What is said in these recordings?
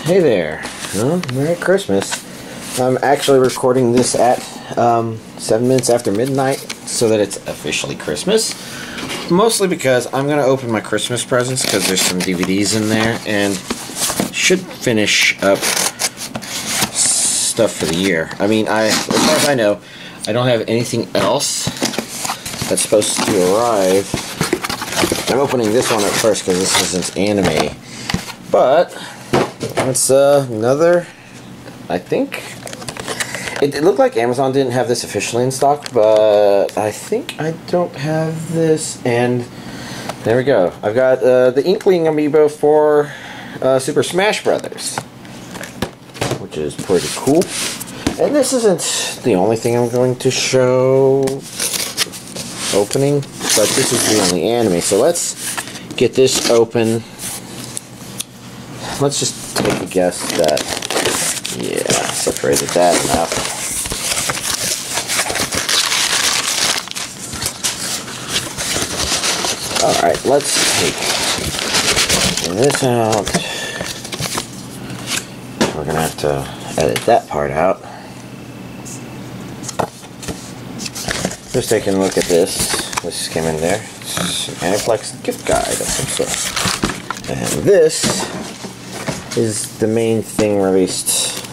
Hey there. Well, Merry Christmas. I'm actually recording this at 7 minutes after midnight so that it's officially Christmas. Mostly because I'm going to open my Christmas presents because there's some DVDs in there and should finish up stuff for the year. I mean, as far as I know, I don't have anything else that's supposed to arrive. I'm opening this one at first because this isn't anime. But it's another, I think. It looked like Amazon didn't have this officially in stock, but I think I don't have this. And there we go. I've got the Inkling Amiibo for Super Smash Brothers, which is pretty cool. And this isn't the only thing I'm going to show opening, but this is the only anime. So let's get this open. Let's just take a guess that, yeah, separated that enough. Alright, let's take this out. We're going to have to edit that part out. Just taking a look at this. This came in there. It's an Aniplex gift guide of some sort. And this is the main thing released.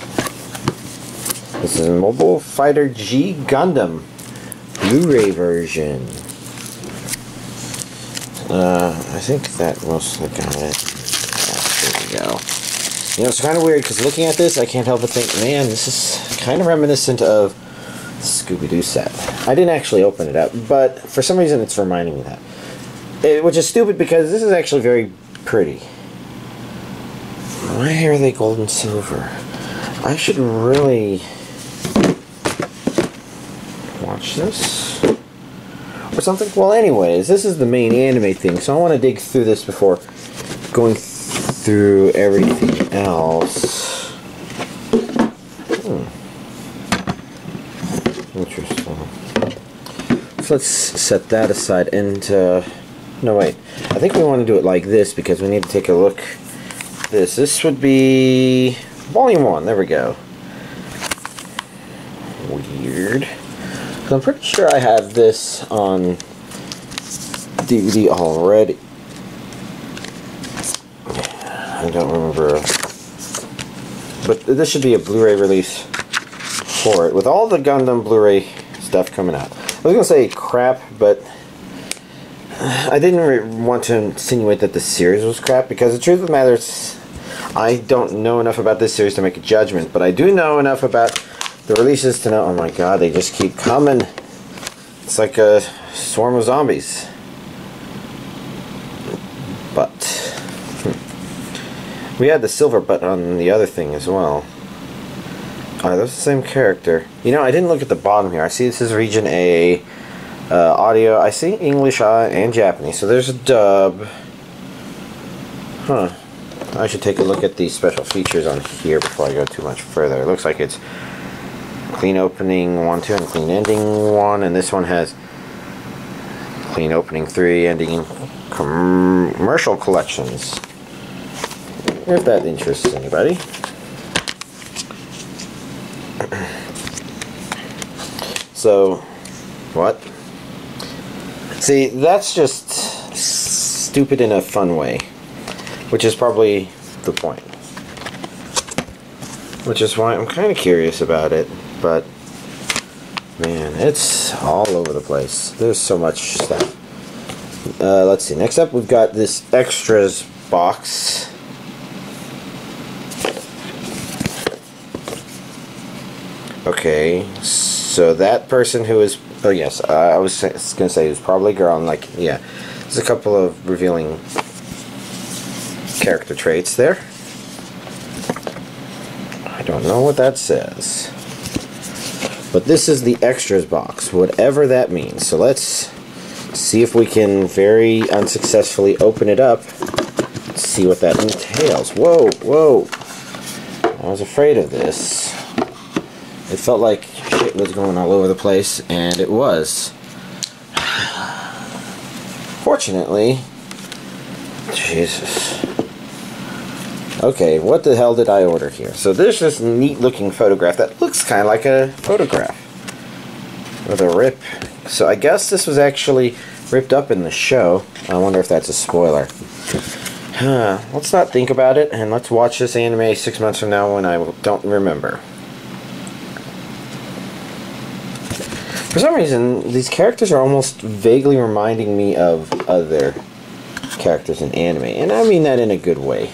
This is a mobile Fighter G Gundam Blu-ray version. I think that mostly got it. There we go. You know, it's kind of weird because looking at this, I can't help but think, man, this is kind of reminiscent of the Scooby-Doo set. I didn't actually open it up, but for some reason it's reminding me of that. Which is stupid because this is actually very pretty. Why are they gold and silver? I should really watch this or something. Well, anyways, this is the main anime thing, so I want to dig through this before going through everything else. Interesting. So let's set that aside and no, wait. I think we want to do it like this because we need to take a look. This would be Volume 1. There we go. Weird. So I'm pretty sure I have this on DVD already. I don't remember. But this should be a Blu-ray release for it, with all the Gundam Blu-ray stuff coming out. I was going to say crap, but I didn't want to insinuate that the series was crap, because the truth of the matter is I don't know enough about this series to make a judgment, but I do know enough about the releases to know, oh my god, they just keep coming. It's like a swarm of zombies. But we had the silver button on the other thing as well. Alright, that's the same character. You know, I didn't look at the bottom here. I see this is Region A. Audio, I see English and Japanese, so there's a dub. Huh. I should take a look at these special features on here before I go too much further. It looks like it's clean opening 1, 2, and clean ending 1, and this one has clean opening 3, ending in commercial collections. If that interests anybody. So, what? See, that's just stupid in a fun way, which is probably the point. Which is why I'm kind of curious about it, but man, it's all over the place. There's so much stuff. Let's see, next up we've got this extras box. Okay, so that person who is, oh yes, I was going to say it was probably a girl, and like, yeah, there's a couple of revealing character traits there. I don't know what that says, but this is the extras box, whatever that means. So let's see if we can very unsuccessfully open it up, see what that entails. Whoa, whoa, I was afraid of this. It felt like shit was going all over the place, and it was. Fortunately, Jesus. Okay, what the hell did I order here? So there's this neat looking photograph that looks kind of like a photograph with a rip. So I guess this was actually ripped up in the show. I wonder if that's a spoiler. Let's not think about it, and let's watch this anime 6 months from now when I don't remember. For some reason, these characters are almost vaguely reminding me of other characters in anime, and I mean that in a good way.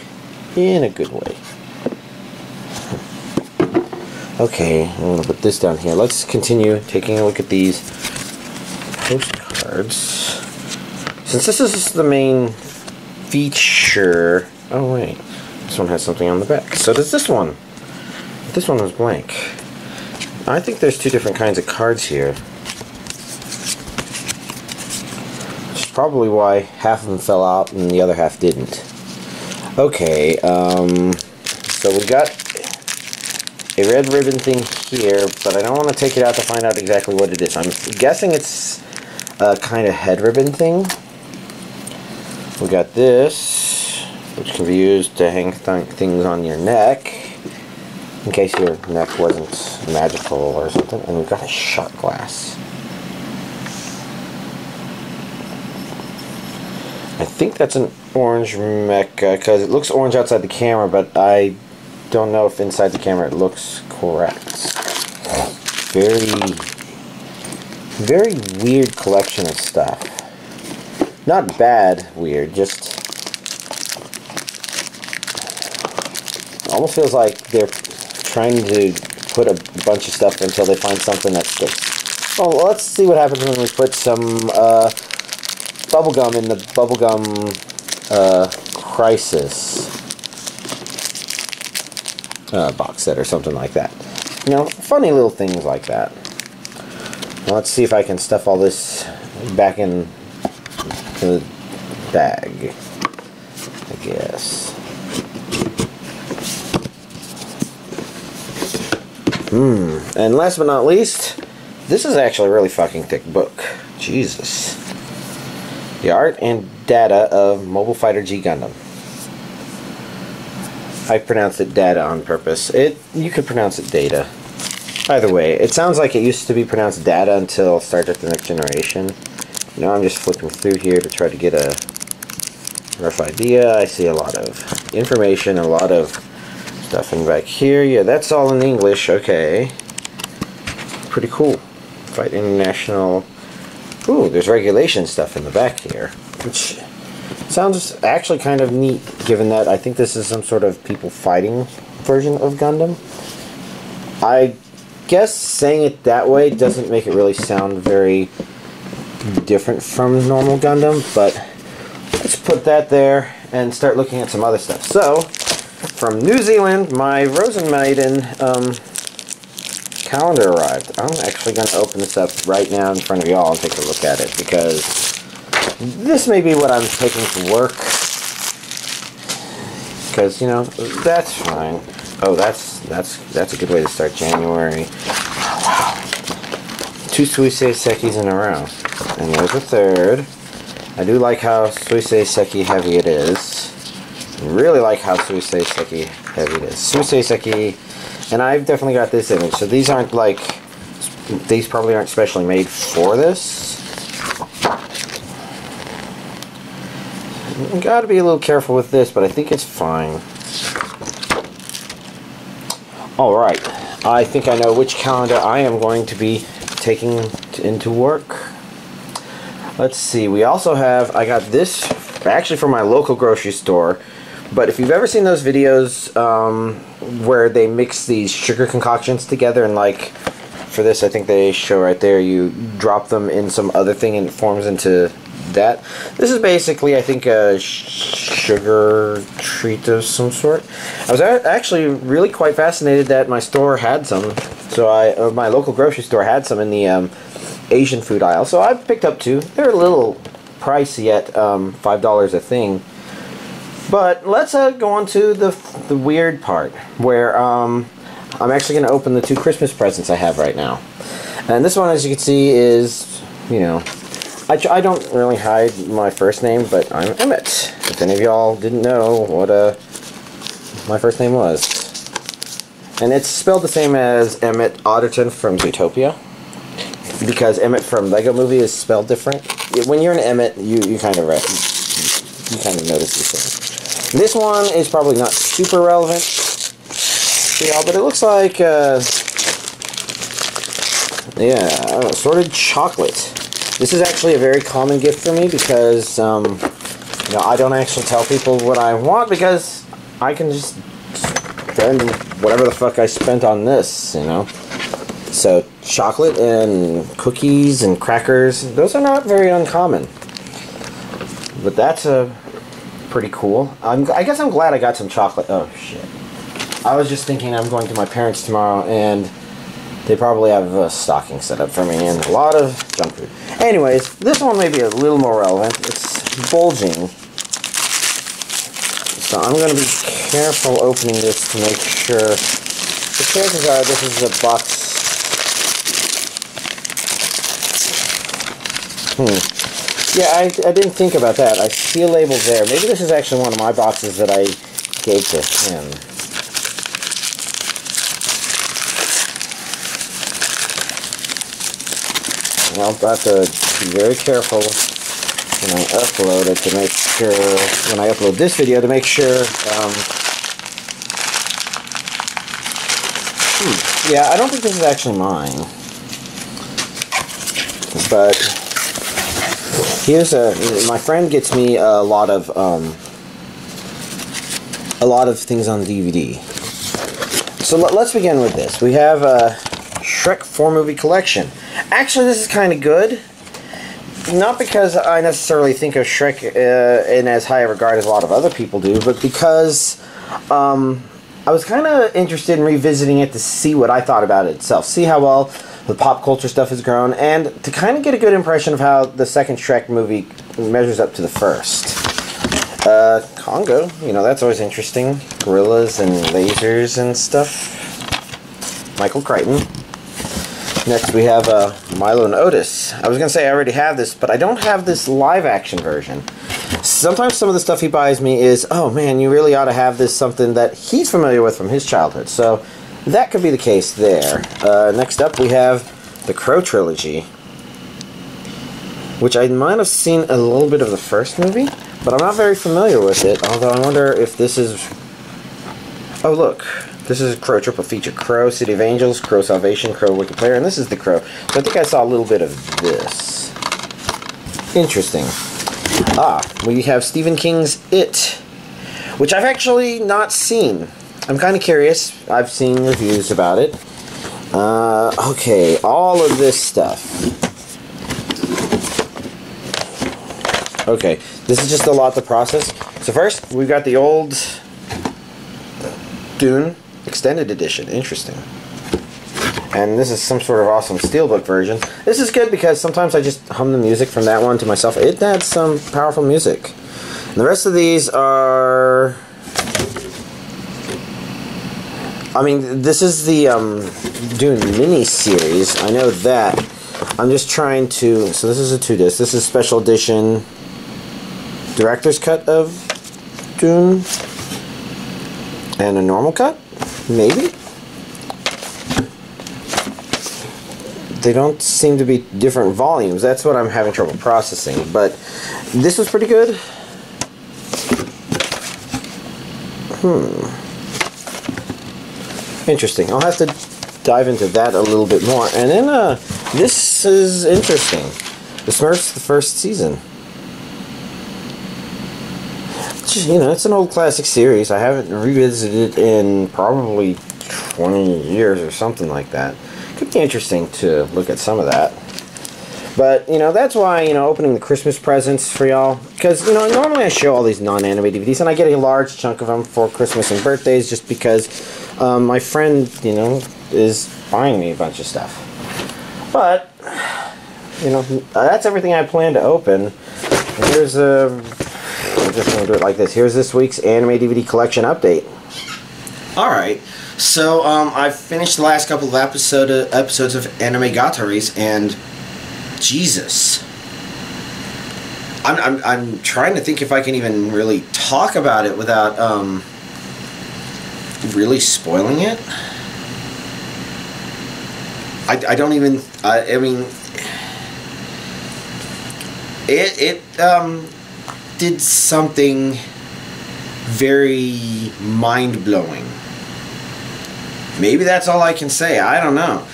In a good way. Okay, I'm going to put this down here. Let's continue taking a look at these postcards. Since this is the main feature... Oh wait, this one has something on the back. So does this one. This one was blank. I think there's two different kinds of cards here. Which is probably why half of them fell out and the other half didn't. Okay, so we got a red ribbon thing here, but I don't want to take it out to find out exactly what it is. I'm guessing it's a kind of head ribbon thing. We got this, which can be used to hang things on your neck, in case your neck wasn't magical or something. And we've got a shot glass. I think that's an orange mecha, because it looks orange outside the camera, but I don't know if inside the camera it looks correct. Very weird collection of stuff. Not bad weird, just almost feels like they're trying to put a bunch of stuff until they find something that sticks. Oh, well, let's see what happens when we put some bubblegum in the bubblegum crisis box set or something like that. You know, funny little things like that. Now, let's see if I can stuff all this back in the bag, I guess. And last but not least, this is actually a really fucking thick book. Jesus. The art and data of Mobile Fighter G Gundam. I pronounced it data on purpose. You could pronounce it data. Either way, it sounds like it used to be pronounced data until Star Trek The Next Generation. Now I'm just flipping through here to try to get a rough idea. I see a lot of information, a lot of stuff in back here. Yeah, that's all in English. Okay. Pretty cool. Fight International. Ooh, there's regulation stuff in the back here, which sounds actually kind of neat, given that I think this is some sort of people fighting version of Gundam. I guess saying it that way doesn't make it really sound very different from normal Gundam, but let's put that there and start looking at some other stuff. So, from New Zealand, my Rozen Maiden calendar arrived. I'm actually going to open this up right now in front of y'all and take a look at it, because this may be what I'm taking to work. Because, you know, that's fine. Oh, that's a good way to start January. Wow. 2 Suisei Sekis in a row. And there's a third. I do like how Suisei Seki heavy it is. Really like how Suisei Seki heavy it is. Suisei Seki, and I've definitely got this image. So these aren't like, these probably aren't specially made for this. You gotta be a little careful with this, but I think it's fine. Alright, I think I know which calendar I am going to be taking into work. Let's see, we also have, I got this actually from my local grocery store, but if you've ever seen those videos where they mix these sugar concoctions together, and like for this I think they show right there, you drop them in some other thing and it forms into that. This is basically, I think, a sugar treat of some sort. I was actually really quite fascinated that my store had some. So my local grocery store had some in the Asian food aisle. So I picked up 2. They're a little pricey at $5 a thing. But let's go on to the weird part, where I'm actually going to open the 2 Christmas presents I have right now. And this one, as you can see, is, you know, I don't really hide my first name, but I'm Emmett. If any of y'all didn't know what my first name was. And it's spelled the same as Emmett Otterton from Zootopia, because Emmett from Lego Movie is spelled different. When you're an Emmett, you kind of notice these things. This one is probably not super relevant to y'all, but it looks like yeah, I don't know, sorted chocolate. This is actually a very common gift for me because you know, I don't actually tell people what I want because I can just spend whatever the fuck I spent on this, you know. So chocolate and cookies and crackers, those are not very uncommon. But that's pretty cool. I guess I'm glad I got some chocolate. Oh shit. I was just thinking I'm going to my parents tomorrow and they probably have a stocking set up for me and a lot of junk food. Anyways, this one may be a little more relevant. It's bulging. So I'm going to be careful opening this to make sure. The chances are this is a box. Yeah, I didn't think about that. I see a label there. Maybe this is actually one of my boxes that I gave to him. I'll have to be very careful when I upload it to make sure, when I upload this video, to make sure, yeah, I don't think this is actually mine, but here's my friend gets me a lot of things on DVD. So let's begin with this. We have a Shrek 4-movie collection. Actually, this is kind of good. Not because I necessarily think of Shrek in as high a regard as a lot of other people do, but because I was kind of interested in revisiting it to see what I thought about it itself. See how well the pop culture stuff has grown, and to kind of get a good impression of how the second Shrek movie measures up to the first. Congo, you know, that's always interesting. Gorillas and lasers and stuff. Michael Crichton. Next we have Milo and Otis. I was going to say I already have this, but I don't have this live-action version. Sometimes some of the stuff he buys me is, oh man, you really ought to have this, something that he's familiar with from his childhood. So that could be the case there. Next up we have the Crow trilogy, which I might have seen a little bit of the first movie, but I'm not very familiar with it, although I wonder if this is... Oh look. This is Crow triple feature. Crow, City of Angels, Crow Salvation, Crow Wicked Player, and this is the Crow. So I think I saw a little bit of this. Interesting. We have Stephen King's It, which I've actually not seen. I'm kind of curious. I've seen reviews about it. Okay, all of this stuff. Okay, this is just a lot to process. So first, we've got the old Dune Extended Edition. Interesting. And this is some sort of awesome steelbook version. This is good because sometimes I just hum the music from that one to myself. It had some powerful music. And the rest of these are... I mean, this is the Dune Miniseries. I know that. I'm just trying to... So this is a 2-disc. This is special edition director's cut of Dune. And a normal cut? Maybe? They don't seem to be different volumes. That's what I'm having trouble processing. But this was pretty good. Interesting. I'll have to dive into that a little bit more. And then, this is interesting. The Smurfs, the first season. You know, it's an old classic series. I haven't revisited it in probably 20 years or something like that. Could be interesting to look at some of that. But, you know, that's why, you know, opening the Christmas presents for y'all. Because, you know, normally I show all these non-anime DVDs, and I get a large chunk of them for Christmas and birthdays just because my friend, you know, is buying me a bunch of stuff. But, you know, that's everything I plan to open. And here's a... I'm just going to do it like this. Here's this week's anime DVD collection update. Alright, so I've finished the last couple of episodes of Anime Gataris, and Jesus. I'm trying to think if I can even really talk about it without really spoiling it. I don't even, I mean, it did something very mind-blowing. Maybe that's all I can say. I don't know.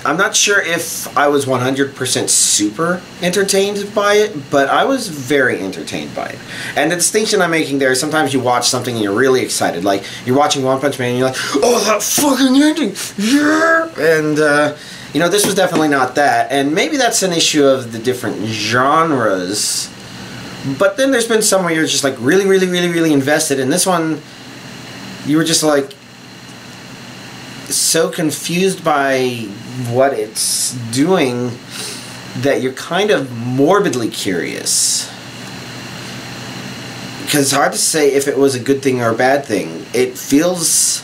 I'm not sure if I was 100% super entertained by it, but I was very entertained by it. And the distinction I'm making there is sometimes you watch something and you're really excited. Like, you're watching One Punch Man and you're like, oh, that fucking ending! Yeah! And, you know, this was definitely not that. And maybe that's an issue of the different genres. But then there's been some where you're just like really invested. And this one, you were just like so confused by what it's doing that you're kind of morbidly curious. Because it's hard to say if it was a good thing or a bad thing. It feels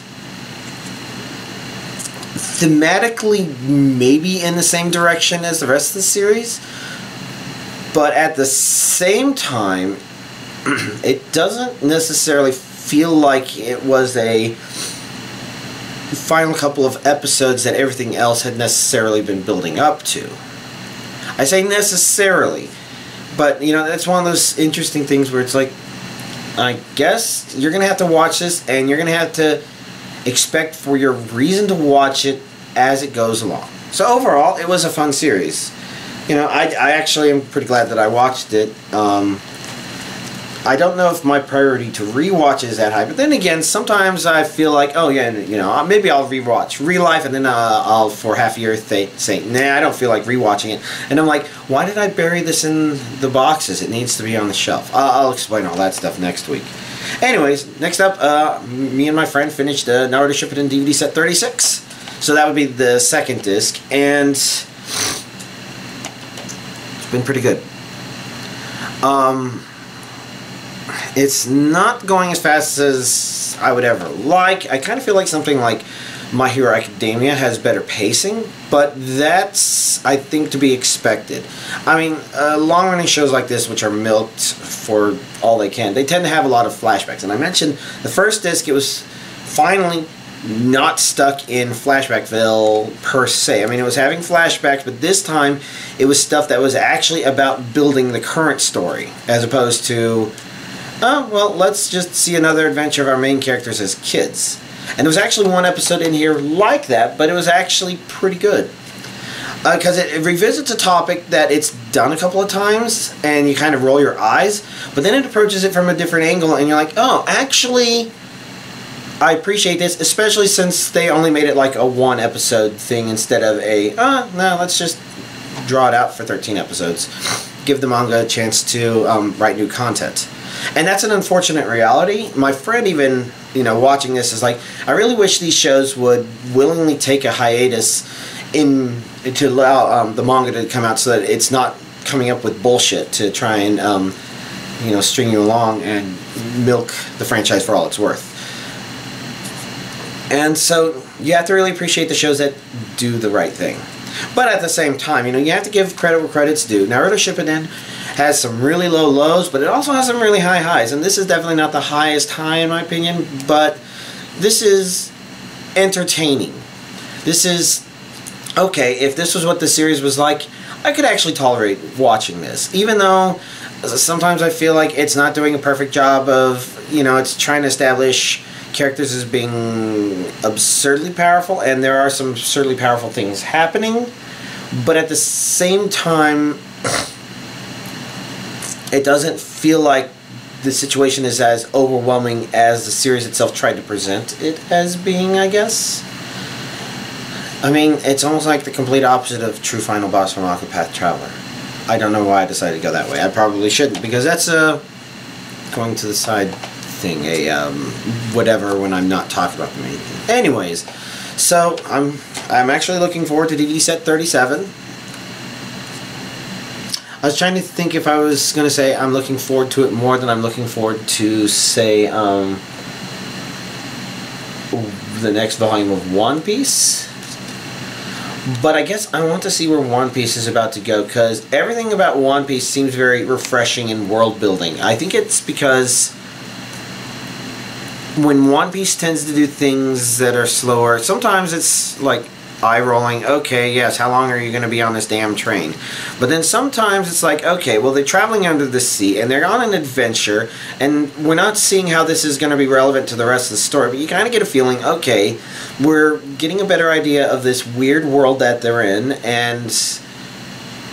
thematically maybe in the same direction as the rest of the series, but at the same time it doesn't necessarily feel like it was a final couple of episodes that everything else had necessarily been building up to. I say necessarily, but you know, that's one of those interesting things where it's like, I guess you're gonna have to watch this and you're gonna have to expect for your reason to watch it as it goes along. So overall, it was a fun series. You know, I actually am pretty glad that I watched it. I don't know if my priority to rewatch is that high, but then again, sometimes I feel like, oh yeah, you know, maybe I'll rewatch Real Life, and then I'll for half a year say, nah, I don't feel like rewatching it, and I'm like, why did I bury this in the boxes? It needs to be on the shelf. I'll explain all that stuff next week. Anyways, next up, me and my friend finished Naruto Shippuden DVD set 36, so that would be the second disc, and it's been pretty good. It's not going as fast as I would ever like. I kind of feel like something like My Hero Academia has better pacing, but that's, I think, to be expected. I mean, long-running shows like this, which are milked for all they can, they tend to have a lot of flashbacks. And I mentioned the first disc, it was finally not stuck in Flashbackville per se. I mean, it was having flashbacks, but this time it was stuff that was actually about building the current story, as opposed to, oh, well, let's just see another adventure of our main characters as kids. And there was actually one episode in here like that, but it was actually pretty good. Because it revisits a topic that it's done a couple of times, and you kind of roll your eyes, but then it approaches it from a different angle, and you're like, oh, actually, I appreciate this, especially since they only made it like a one-episode thing instead of a, no, let's just draw it out for 13 episodes. Give the manga a chance to write new content. And that's an unfortunate reality. My friend even, you know, watching this is like, I really wish these shows would willingly take a hiatus to allow the manga to come out so that it's not coming up with bullshit to try and, you know, string you along and milk the franchise for all it's worth. And so you have to really appreciate the shows that do the right thing. But at the same time, you know, you have to give credit where credit's due. Naruto Shippuden has some really low lows, but it also has some really high highs. And this is definitely not the highest high, in my opinion, but this is entertaining. This is, okay, if this was what the series was like, I could actually tolerate watching this. Even though sometimes I feel like it's not doing a perfect job of, you know, it's trying to establish characters as being absurdly powerful, and there are some absurdly powerful things happening, but at the same time, it doesn't feel like the situation is as overwhelming as the series itself tried to present it as being, I guess. I mean, it's almost like the complete opposite of True Final Boss from Octopath Traveler. I don't know why I decided to go that way. I probably shouldn't, because that's a going to the side thing, a whatever when I'm not talking about the main thing. Anyways, so I'm actually looking forward to DVD set 37. I was trying to think if I was going to say I'm looking forward to it more than I'm looking forward to, say, the next volume of One Piece. But I guess I want to see where One Piece is about to go, because everything about One Piece seems very refreshing in world building. I think it's because when One Piece tends to do things that are slower, sometimes it's like eye-rolling, okay, yes, how long are you going to be on this damn train? But then sometimes it's like, okay, well, they're traveling under the sea, and they're on an adventure, and we're not seeing how this is going to be relevant to the rest of the story, but you kind of get a feeling, okay, we're getting a better idea of this weird world that they're in, and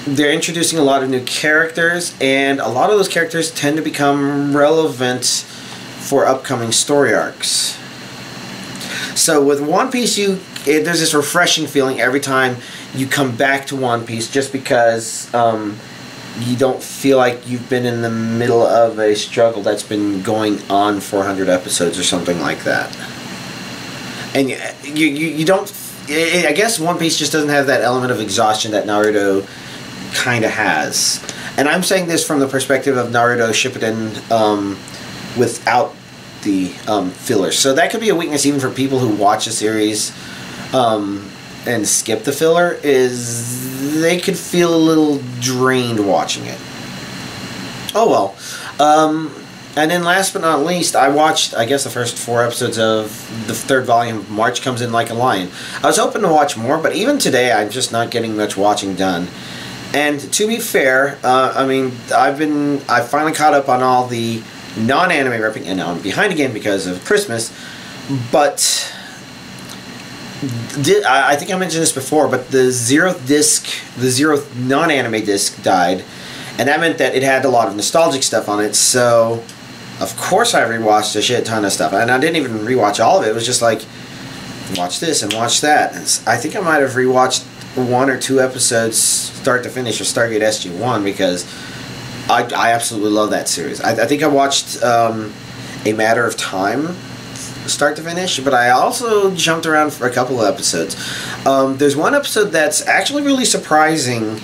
they're introducing a lot of new characters, and a lot of those characters tend to become relevant for upcoming story arcs. So with One Piece, there's this refreshing feeling every time you come back to One Piece, just because you don't feel like you've been in the middle of a struggle that's been going on for 100 episodes or something like that. And you don't... I guess One Piece just doesn't have that element of exhaustion that Naruto kind of has. And I'm saying this from the perspective of Naruto Shippuden without the fillers. So that could be a weakness even for people who watch a series and skip the filler, is they could feel a little drained watching it. Oh well. And then last but not least, I watched, I guess, the first 4 episodes of the 3rd volume of March Comes In Like a Lion. I was hoping to watch more, but even today I'm just not getting much watching done. And to be fair, I mean, I finally caught up on all the non-anime ripping, and now I'm behind again because of Christmas, but I think I mentioned this before, but the 0th non-anime disc died, and that meant that it had a lot of nostalgic stuff on it, so of course I rewatched a shit ton of stuff, and I didn't even rewatch all of it. It was just like, watch this and watch that. And I think I might have rewatched 1 or 2 episodes start to finish of Stargate SG-1, because I absolutely love that series. I think I watched A Matter of Time start to finish, but I also jumped around for a couple of episodes. There's one episode that's actually really surprising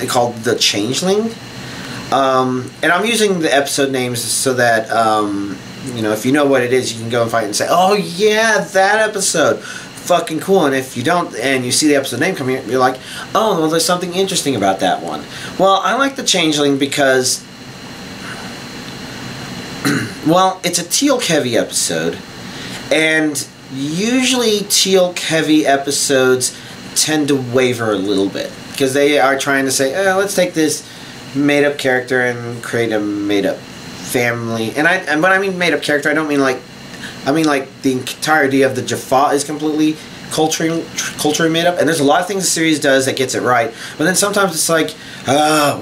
called The Changeling. And I'm using the episode names so that, you know, if you know what it is, you can go and find it and say, oh yeah, that episode. Fucking cool. And if you don't, and you see the episode name coming, you're like, oh, well, there's something interesting about that one. Well, I like The Changeling because, well, it's a Teal'c-heavy episode, and usually Teal'c-heavy episodes tend to waver a little bit, because they are trying to say, oh, let's take this made-up character and create a made-up family. And when I mean made-up character, I don't mean like, I mean like the entirety of the Jaffa is completely culturally made up, and there's a lot of things the series does that gets it right, but then sometimes it's like,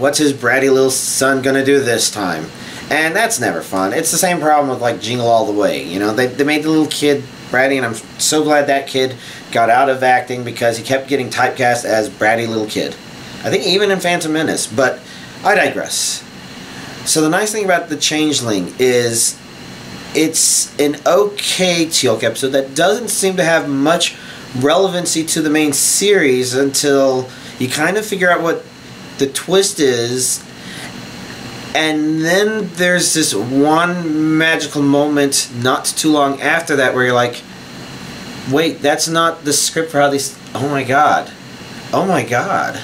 what's his bratty little son gonna do this time? And that's never fun. It's the same problem with like Jingle All the Way. You know, they made the little kid bratty, and I'm so glad that kid got out of acting, because he kept getting typecast as bratty little kid. I think even in Phantom Menace, but I digress. So the nice thing about The Changeling is it's an okay Teal'c episode that doesn't seem to have much relevancy to the main series until you kind of figure out what the twist is, and then there's this one magical moment not too long after that where you're like, wait, that's not the script for how these... oh my god. Oh my god.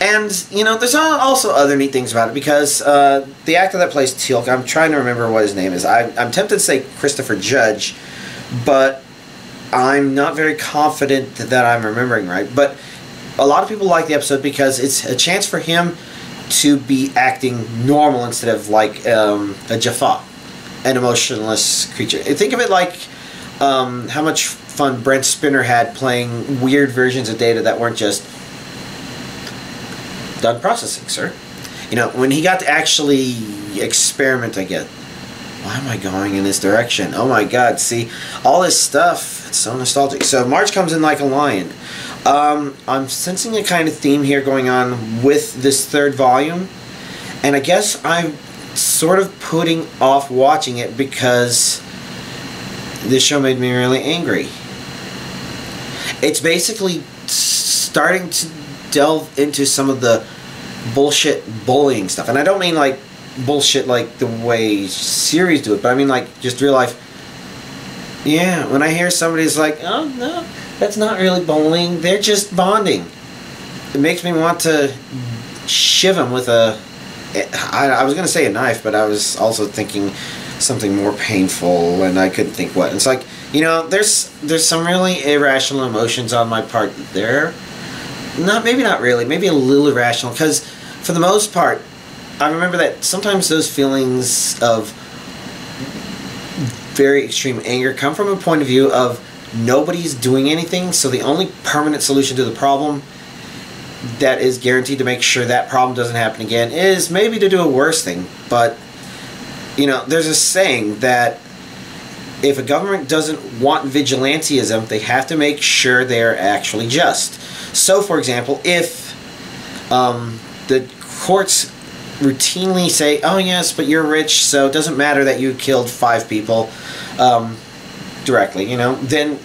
And, you know, there's also other neat things about it, because the actor that plays Teal'c, I'm trying to remember what his name is. I'm tempted to say Christopher Judge, but I'm not very confident that I'm remembering right. But a lot of people like the episode because it's a chance for him to be acting normal instead of like a Jaffa, an emotionless creature. Think of it like how much fun Brent Spinner had playing weird versions of Data that weren't just done processing, sir. You know, when he got to actually experiment, I get, why am I going in this direction? Oh my god, see, all this stuff, it's so nostalgic. So March Comes In Like a Lion. I'm sensing a kind of theme here going on with this 3rd volume, and I guess I'm sort of putting off watching it because this show made me really angry. It's basically starting to delve into some of the bullshit bullying stuff, and I don't mean like bullshit like the way series do it, but I mean like just real life. Yeah, when I hear somebody's like, oh no, that's not really bullying, they're just bonding, it makes me want to shiv them with a, I was going to say a knife, but I was also thinking something more painful, and I couldn't think what. It's like, you know, there's some really irrational emotions on my part there. Maybe not really, maybe a little irrational, because for the most part, I remember that sometimes those feelings of very extreme anger come from a point of view of nobody's doing anything, so the only permanent solution to the problem that is guaranteed to make sure that problem doesn't happen again is maybe to do a worse thing. But, you know, there's a saying that if a government doesn't want vigilantism, they have to make sure they're actually just. So, for example, if the courts routinely say, oh yes, but you're rich, so it doesn't matter that you killed 5 people directly, you know, then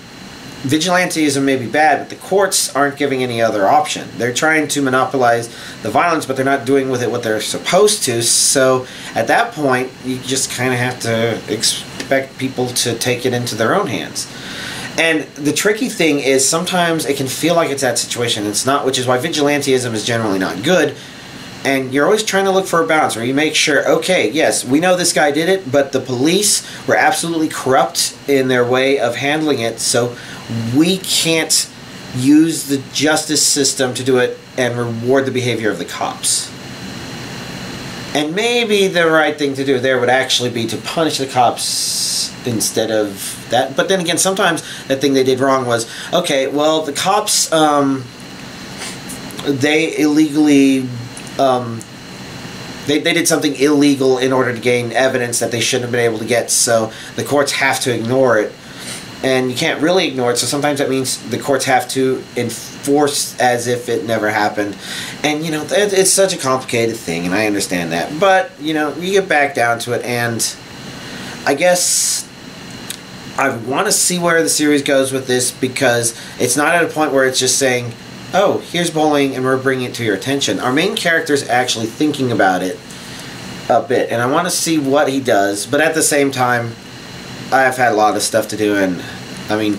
vigilantism may be bad, but the courts aren't giving any other option. They're trying to monopolize the violence, but they're not doing with it what they're supposed to. So at that point, you just kind of have to expect people to take it into their own hands. And the tricky thing is sometimes it can feel like it's that situation. It's not, which is why vigilantism is generally not good. And you're always trying to look for a balance where you make sure, okay, yes, we know this guy did it, but the police were absolutely corrupt in their way of handling it, so we can't use the justice system to do it and reward the behavior of the cops. And maybe the right thing to do there would actually be to punish the cops instead of that. But then again, sometimes that thing they did wrong was, okay, well, the cops, they illegally... they did something illegal in order to gain evidence that they shouldn't have been able to get, so the courts have to ignore it. And you can't really ignore it, so sometimes that means the courts have to enforce as if it never happened. And, you know, it's such a complicated thing, and I understand that. But, you know, you get back down to it, and I guess I want to see where the series goes with this, because it's not at a point where it's just saying, oh, here's bullying and we're bringing it to your attention. Our main character is actually thinking about it a bit, and I want to see what he does. But at the same time, I've had a lot of stuff to do, and I mean,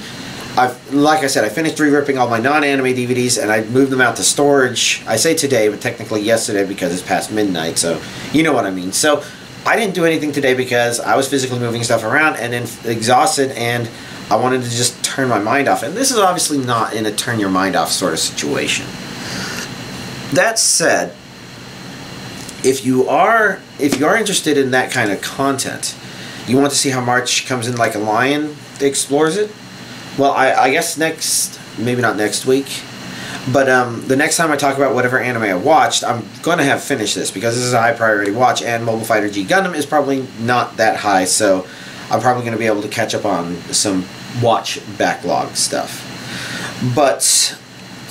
like I said, I finished re-ripping all my non-anime DVDs, and I moved them out to storage. I say today, but technically yesterday because it's past midnight, so you know what I mean. So I didn't do anything today because I was physically moving stuff around and then exhausted, and I wanted to just turn my mind off. And this is obviously not in a turn your mind off sort of situation. That said, if you are interested in that kind of content, you want to see how March comes in like a lion, explores it, well, I guess maybe not next week, but the next time I talk about whatever anime I watched, I'm going to have finished this, because this is a high priority watch, and Mobile Fighter G Gundam is probably not that high, so I'm probably going to be able to catch up on some watch backlog stuff. But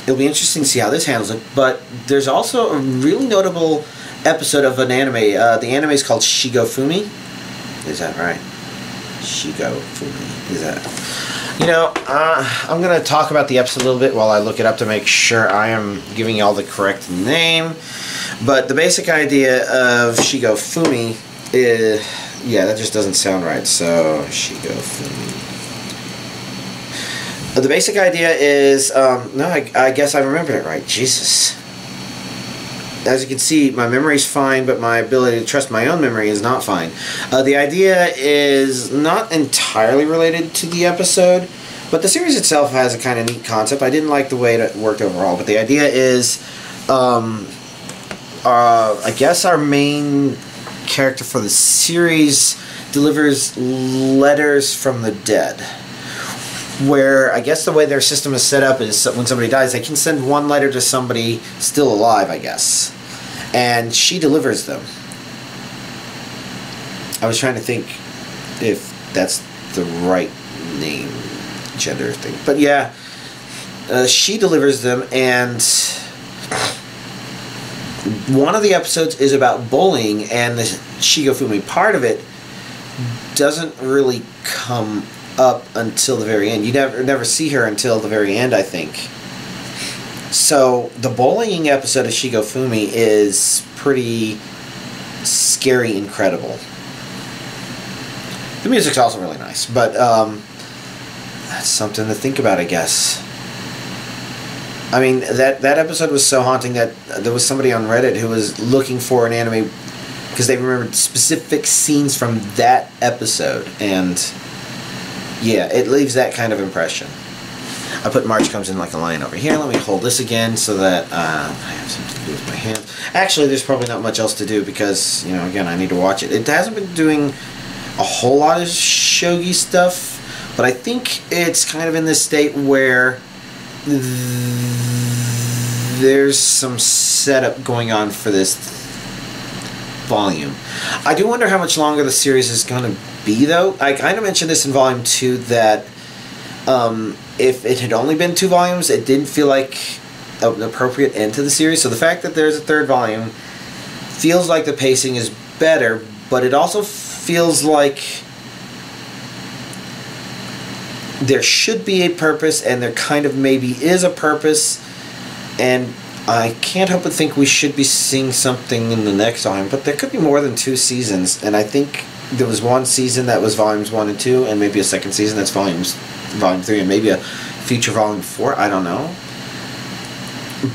it'll be interesting to see how this handles it. But there's also a really notable episode of an anime. The anime is called Shigofumi. Is that right? Shigofumi. Is that... You know, I'm going to talk about the episode a little bit while I look it up to make sure I am giving y'all the correct name. But the basic idea of Shigofumi is... Yeah, that just doesn't sound right. So, Shigofumi. The basic idea is... no, I guess I remembered it right. Jesus. As you can see, my memory's fine, but my ability to trust my own memory is not fine. The idea is not entirely related to the episode, but the series itself has a kind of neat concept. I didn't like the way it worked overall, but the idea is, I guess our main character for the series delivers letters from the dead. Where, I guess the way their system is set up is when somebody dies, they can send one letter to somebody still alive, I guess. And she delivers them. I was trying to think if that's the right name, gender thing. But yeah, she delivers them, and one of the episodes is about bullying, and the Shigofumi part of it doesn't really come up until the very end. You never see her until the very end, I think. So the bullying episode of Shigofumi is pretty scary, incredible. The music's also really nice, but that's something to think about, I guess. I mean, that episode was so haunting that there was somebody on Reddit who was looking for an anime because they remembered specific scenes from that episode, and yeah, it leaves that kind of impression. I put March Comes In Like a Lion over here. Let me hold this again so that I have something to do with my hands. Actually, there's probably not much else to do because, you know, again, I need to watch it. It hasn't been doing a whole lot of shogi stuff, but I think it's kind of in this state where there's some setup going on for this volume. I do wonder how much longer the series is going to be, though. I kind of mentioned this in Volume 2 that if it had only been 2 volumes, it didn't feel like an appropriate end to the series. So the fact that there's a 3rd volume feels like the pacing is better, but it also feels like there should be a purpose, and there kind of maybe is a purpose, and I can't help but think we should be seeing something in the next volume, but there could be more than 2 seasons, and I think there was one season that was volumes 1 and 2, and maybe a second season that's volume 3, and maybe a future volume 4, I don't know.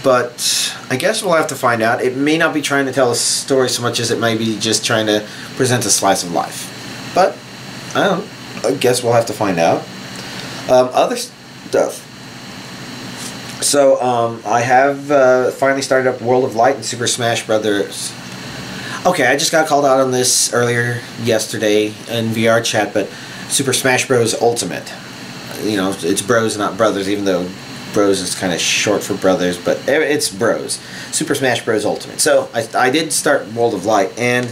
But I guess we'll have to find out. It may not be trying to tell a story so much as it may be just trying to present a slice of life. But, I guess we'll have to find out. Other stuff. So, I have finally started up World of Light and Super Smash Brothers. Okay, I just got called out on this earlier yesterday in VR chat, but Super Smash Bros. Ultimate. You know, it's Bros, not Brothers, even though Bros is kind of short for Brothers, but it's Bros. Super Smash Bros. Ultimate. So, I did start World of Light, and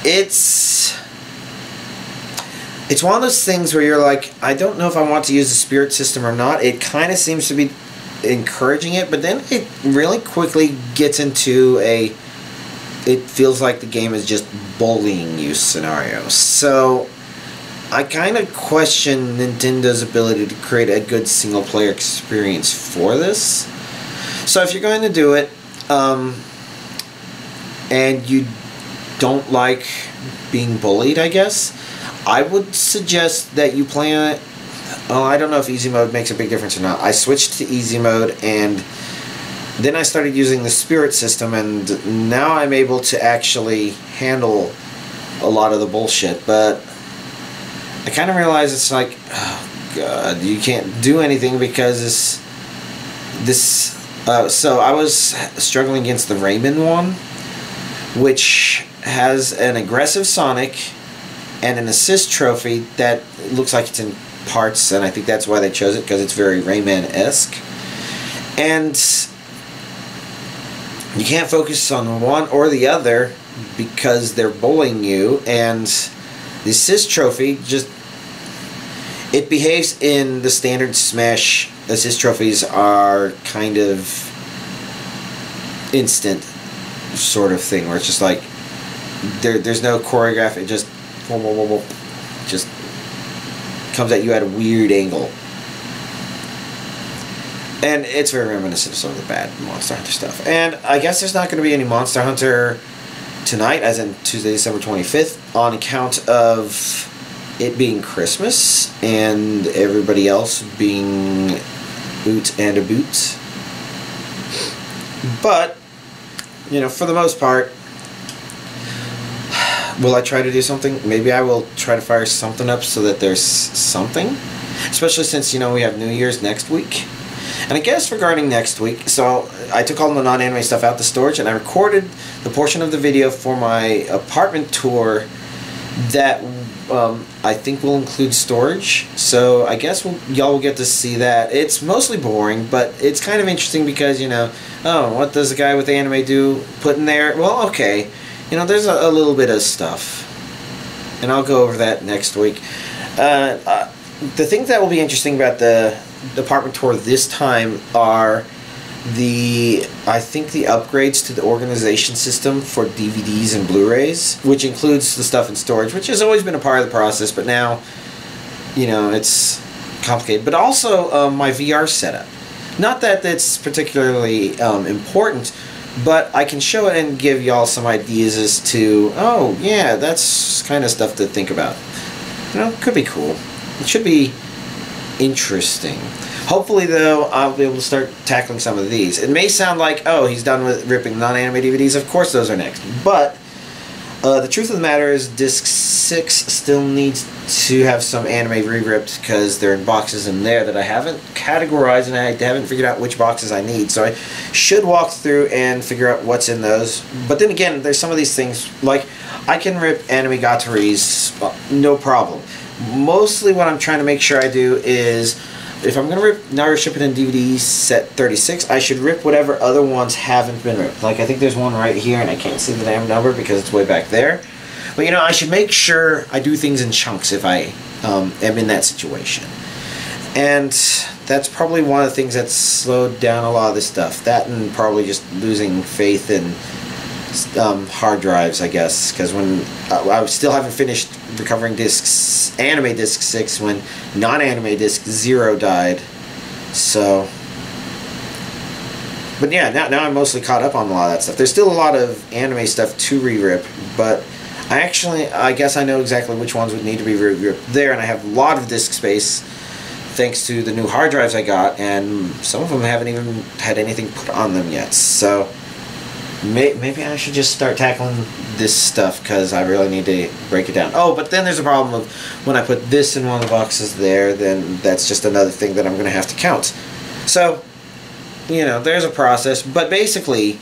it's one of those things where you're like, I don't know if I want to use the spirit system or not. It kind of seems to be encouraging it, but then it really quickly gets into it feels like the game is just bullying you scenario. So I kind of question Nintendo's ability to create a good single player experience for this. So if you're going to do it, and you don't like being bullied, I guess, I would suggest that you play on it. Oh, I don't know if easy mode makes a big difference or not. I switched to easy mode, and then I started using the spirit system, and now I'm able to actually handle a lot of the bullshit. But I kind of realize it's like, oh god, you can't do anything because so I was struggling against the Rayman one, which has an aggressive Sonic and an assist trophy that looks like it's in parts, and I think that's why they chose it, because it's very Rayman-esque. And you can't focus on one or the other because they're bullying you, and the assist trophy just, it behaves in the standard Smash assist trophies are kind of instant sort of thing, where it's just like there's no choreograph, it just just comes at you at a weird angle. And it's very reminiscent of some of the bad Monster Hunter stuff. And I guess there's not going to be any Monster Hunter tonight, as in Tuesday, December 25th, on account of it being Christmas and everybody else being oot and a boot. But, you know, for the most part, will I try to do something? Maybe I will try to fire something up so that there's something. Especially since, you know, we have New Year's next week. And I guess regarding next week, so I took all the non-anime stuff out the storage, and I recorded the portion of the video for my apartment tour that I think will include storage. So I guess y'all will get to see that. It's mostly boring, but it's kind of interesting because, you know, oh, what does a guy with anime do put in there? Well, okay. You know, there's a little bit of stuff, and I'll go over that next week. The things that will be interesting about the department tour this time are I think the upgrades to the organization system for DVDs and Blu-rays, which includes the stuff in storage, which has always been a part of the process, but now, you know, it's complicated. But also my VR setup. Not that that's particularly important, but I can show it and give y'all some ideas as to, oh, yeah, that's kind of stuff to think about. You know, could be cool. It should be interesting. Hopefully, though, I'll be able to start tackling some of these. It may sound like, oh, he's done with ripping non-anime DVDs. Of course those are next. But the truth of the matter is Disc 6 still needs to have some anime re-ripped because there are boxes in there that I haven't categorized and I haven't figured out which boxes I need. So I should walk through and figure out what's in those. But then again, there's some of these things, like I can rip anime Gataris, no problem. Mostly what I'm trying to make sure I do is, if I'm going to rip Naruto Shippuden DVD set 36, I should rip whatever other ones haven't been ripped. Like, I think there's one right here, and I can't see the damn number because it's way back there. But, you know, I should make sure I do things in chunks if I am in that situation. And that's probably one of the things that's slowed down a lot of this stuff. That and probably just losing faith in hard drives, I guess, because when I still haven't finished recovering anime disc 6 when non-anime disc 0 died. So, but yeah, now I'm mostly caught up on a lot of that stuff. There's still a lot of anime stuff to re-rip, but I guess I know exactly which ones would need to be re-ripped there, and I have a lot of disk space thanks to the new hard drives I got, and some of them haven't even had anything put on them yet. So maybe I should just start tackling this stuff because I really need to break it down. Oh, but then there's a problem of when I put this in one of the boxes there, then that's just another thing that I'm going to have to count. So, you know, there's a process. But basically,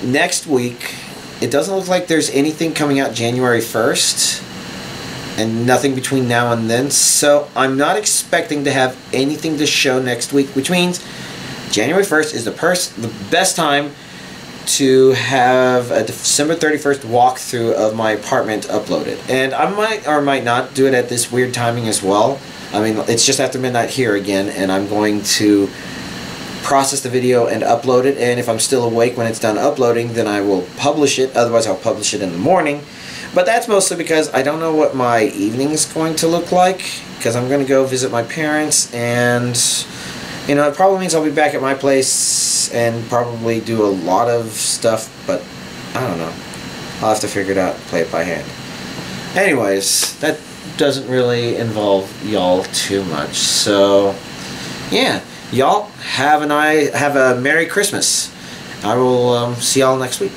next week, it doesn't look like there's anything coming out January 1st. And nothing between now and then. So I'm not expecting to have anything to show next week, which means January 1st is the best time to have a December 31st walkthrough of my apartment uploaded. And I might or might not do it at this weird timing as well. I mean, it's just after midnight here again, and I'm going to process the video and upload it, and if I'm still awake when it's done uploading, then I will publish it. Otherwise, I'll publish it in the morning. But that's mostly because I don't know what my evening is going to look like, because I'm going to go visit my parents, and you know, it probably means I'll be back at my place and probably do a lot of stuff, but I don't know. I'll have to figure it out, play it by hand. Anyways, that doesn't really involve y'all too much. So, yeah, y'all have a Merry Christmas. I will see y'all next week.